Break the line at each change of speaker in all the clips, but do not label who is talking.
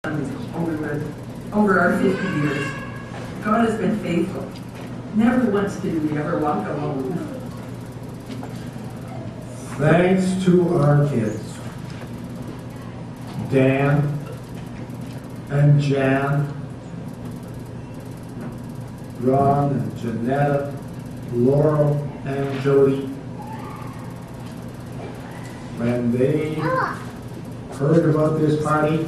over our 50 years. God has been faithful. Never once did we ever walk alone.
Thanks to our kids, Dan and Jan, Ron and Janetta, Laurel and Jody. When they heard about this party,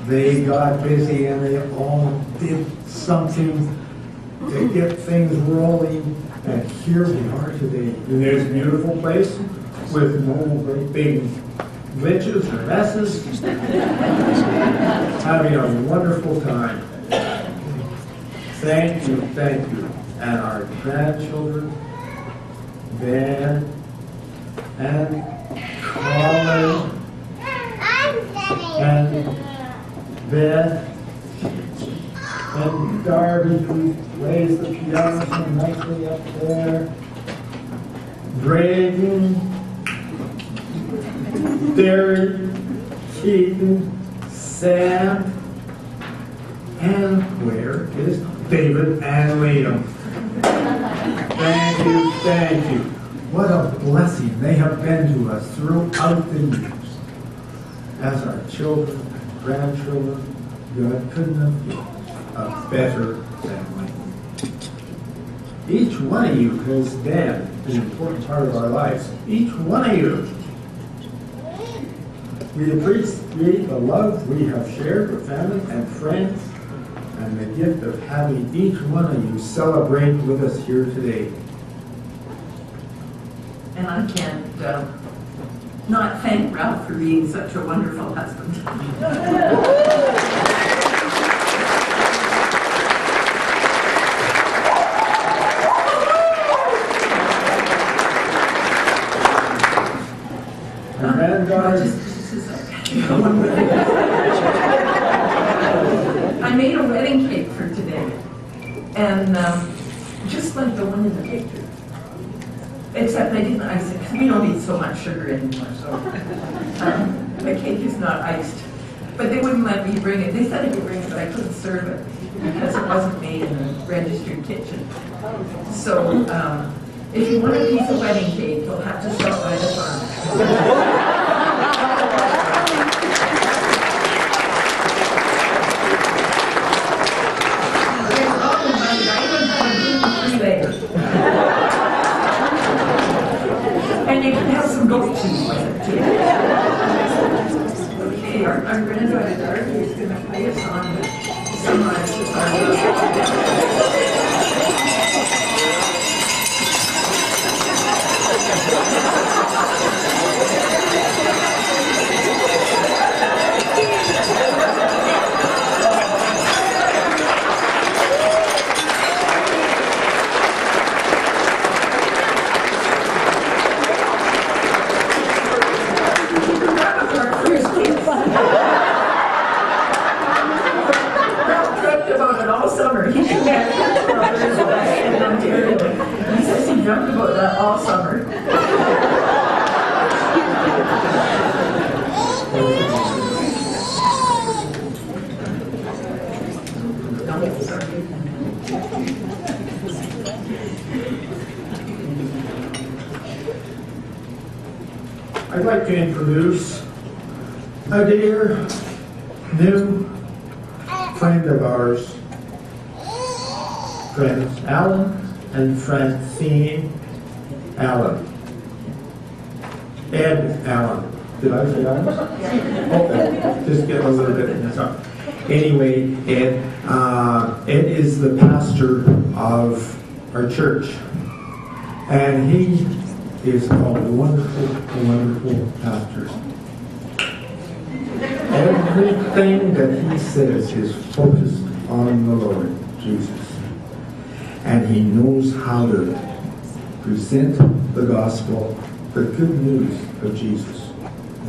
they got busy and they all did something to get things rolling. And here we are today in this beautiful place with no great big glitches or messes, having a wonderful time. Thank you, and our grandchildren, Ben and Colin and Beth and Darby, who plays the piano so nicely up there. Reagan, Derek, Keaton, Sam, and where is David and Liam? Thank you. What a blessing they have been to us throughout the years. As our children and grandchildren, God couldn't have given a better family. Each one of you has been an important part of our lives. Each one of you. We appreciate the love we have shared with family and friends and the gift of having each one of you celebrate with us here today.
And I can't not thank Ralph for being such a wonderful husband. I made a wedding cake for today, and just like the one in the picture, except I didn't ice it because we don't eat so much sugar anymore, so the cake is not iced. But they wouldn't let me bring it. They said I could bring it, but I couldn't serve it because it wasn't made in a registered kitchen. So if you want a piece of wedding cake, you'll have to stop by the farm. And you can have some goat cheese with it too. Okay, our granddaughter Darby is going to play a song with summarize the song. He says he dreamt about that all summer.
I'd like to introduce a dear new friend of ours, friends Alan and Francine Allen. Ed Allen. Did I say Allen? Okay, just get a little bit in this up. Anyway, Ed is the pastor of our church, and he is a wonderful pastor. Everything that he says is focused on the Lord Jesus. And he knows how to present the gospel, the good news of Jesus,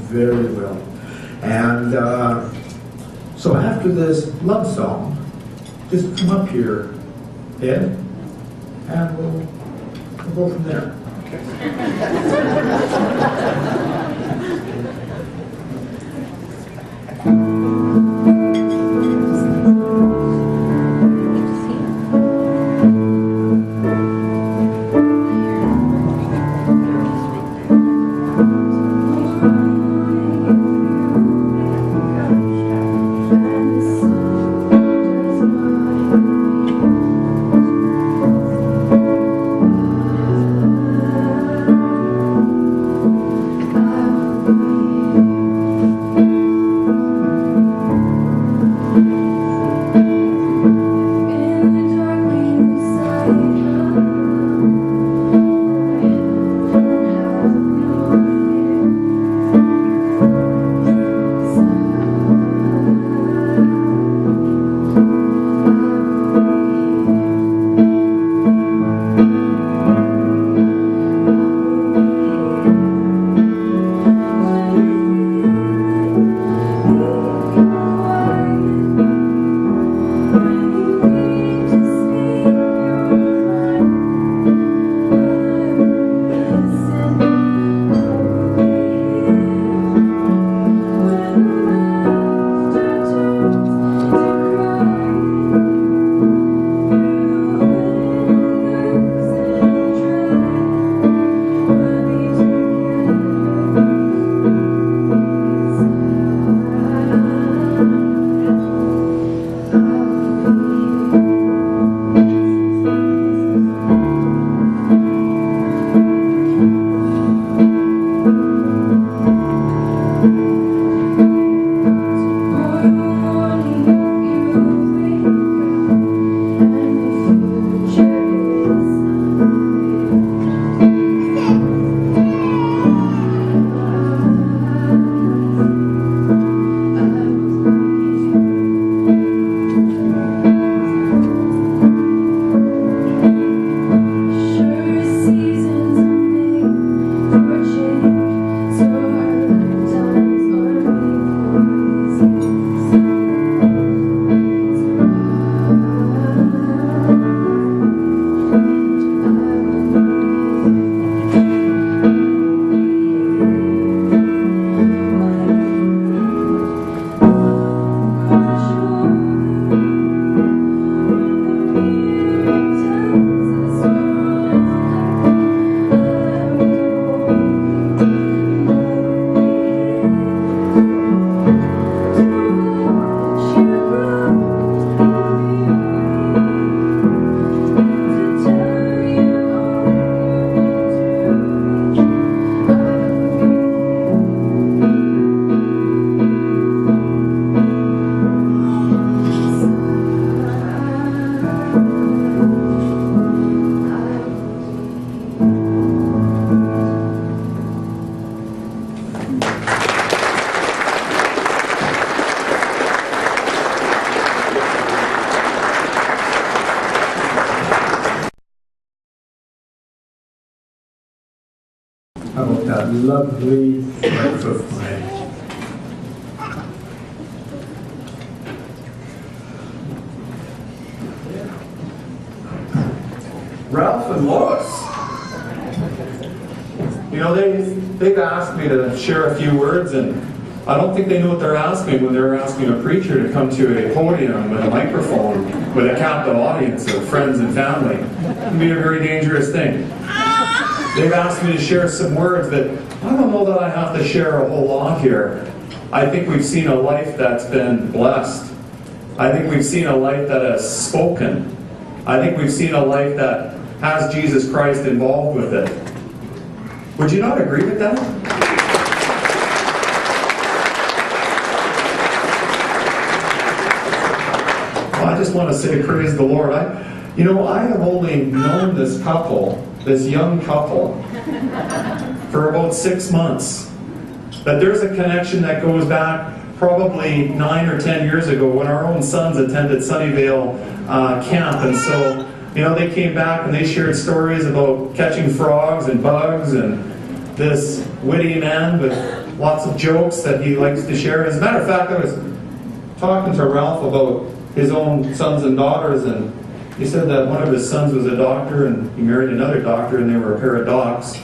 very well. And so after this love song, just come up here, Ed, and we'll go from there. How about that lovely life of mine? Ralph and Lois. You know, they've asked me to share a few words, and I don't think they know what they're asking when they're asking a preacher to come to a podium with a microphone with a captive audience of friends and family. It can be a very dangerous thing. They've asked me to share some words that I don't know that I have to share a whole lot here. I think we've seen a life that's been blessed. I think we've seen a life that has spoken. I think we've seen a life that has Jesus Christ involved with it. Would you not agree with that? Well, I just want to say praise the Lord. I have only known this couple, this young couple, for about 6 months. But there's a connection that goes back probably 9 or 10 years ago when our own sons attended Sunnyvale camp. And so, they came back and they shared stories about catching frogs and bugs, and this witty man with lots of jokes that he likes to share. As a matter of fact, I was talking to Ralph about his own sons and daughters, and he said that one of his sons was a doctor and he married another doctor and they were a pair of docs.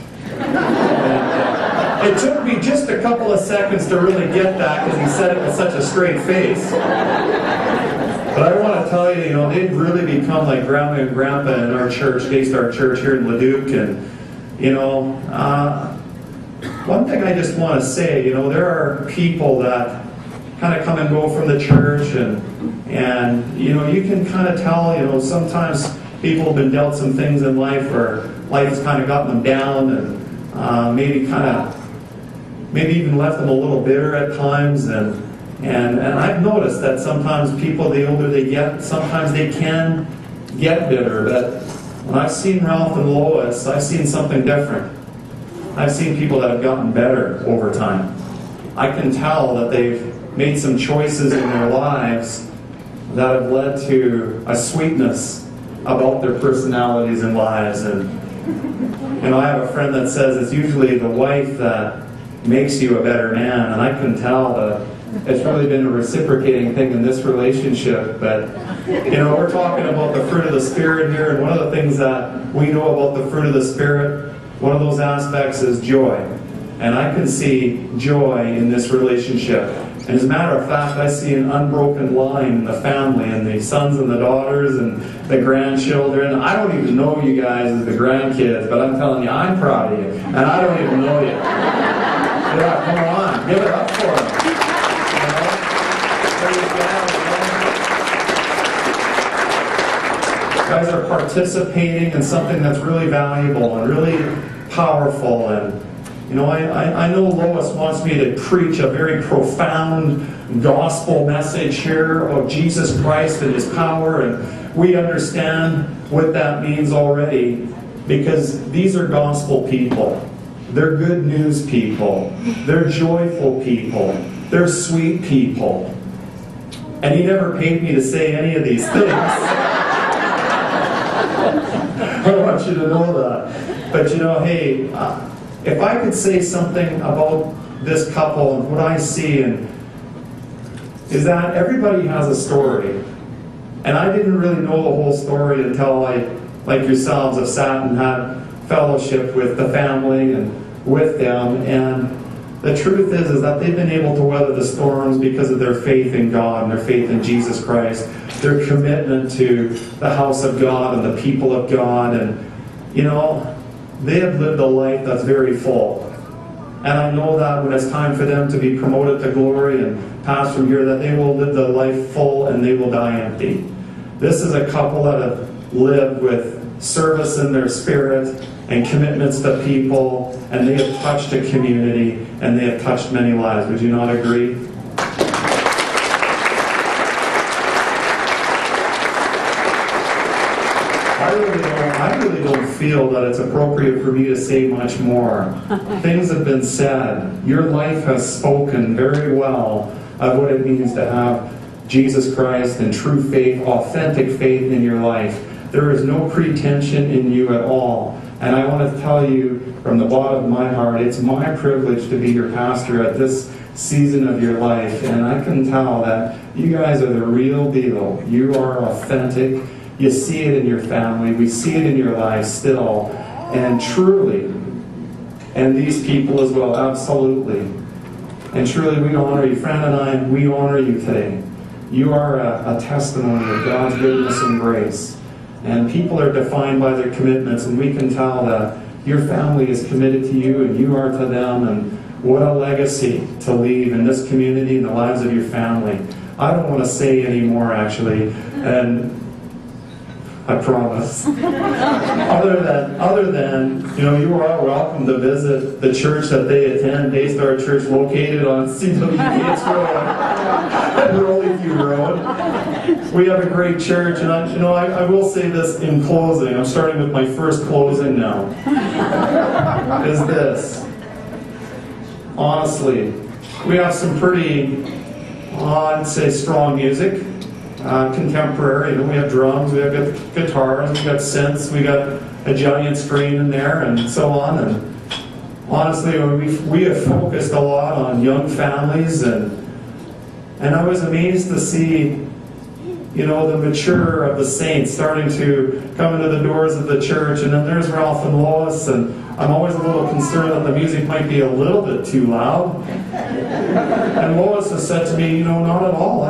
It took me just a couple of seconds to really get that because he said it with such a straight face. But I want to tell you, they've really become like Grandma and Grandpa in our church, Daystar Church here in Leduc. And, one thing I just want to say, there are people that kind of come and go from the church, and you can kind of tell, sometimes people have been dealt some things in life where life has kind of gotten them down, and maybe even left them a little bitter at times, and I've noticed that sometimes people, the older they get, sometimes they can get bitter. But when I've seen Ralph and Lois, I've seen something different. I've seen people that have gotten better over time. I can tell that they've made some choices in their lives that have led to a sweetness about their personalities and lives. And I have a friend that says it's usually the wife that makes you a better man, and I can tell that it's really been a reciprocating thing in this relationship. But we're talking about the fruit of the Spirit here, and one of the things that we know about the fruit of the Spirit, one of those aspects is joy. And I can see joy in this relationship. And as a matter of fact, I see an unbroken line in the family, and the sons and the daughters and the grandchildren. I don't even know you guys as the grandkids, but I'm telling you, I'm proud of you. And I don't even know you. Yeah, come on, give it up for them. You guys are participating in something that's really valuable and really powerful. And I know Lois wants me to preach a very profound gospel message here of Jesus Christ and His power, and we understand what that means already, because these are gospel people. They're good news people. They're joyful people. They're sweet people. And He never paid me to say any of these things. I want you to know that. But hey, if I could say something about this couple and what I see, is that everybody has a story. And I didn't really know the whole story until I, like yourselves, have sat and had fellowship with the family and with them. And the truth is that they've been able to weather the storms because of their faith in God and their faith in Jesus Christ, their commitment to the house of God and the people of God. And, they have lived a life that's very full. And I know that when it's time for them to be promoted to glory and pass from here, that they will live the life full and they will die empty. This is a couple that have lived with service in their spirit and commitments to people, and they have touched a community, and they have touched many lives. Would you not agree? I really don't feel that it's appropriate for me to say much more. Things have been said. Your life has spoken very well of what it means to have Jesus Christ and true faith, authentic faith in your life. There is no pretension in you at all. And I want to tell you from the bottom of my heart, it's my privilege to be your pastor at this season of your life. And I can tell that you guys are the real deal. You are authentic. You see it in your family. We see it in your lives still. And truly, and these people as well, absolutely. And truly, we honor you. Fran and I, we honor you today. You are a testimony of God's goodness and grace. And people are defined by their commitments, and we can tell that your family is committed to you and you are to them, and what a legacy to leave in this community and the lives of your family. I don't want to say any more, actually, and I promise. Other than, you are welcome to visit the church that they attend, Daystar Church, located on CW Gates Road and Rollyview Road. We have a great church, and I will say this in closing. I'm starting with my first closing now. Is this. Honestly, we have some pretty, I'd say, strong music. Contemporary, we have drums, we have guitars, we got synths, we got a giant screen in there, and so on. And honestly, we have focused a lot on young families, and I was amazed to see, the mature of the saints starting to come into the doors of the church. And then there's Ralph and Lois, and I'm always a little concerned that the music might be a little bit too loud. And Lois has said to me, not at all.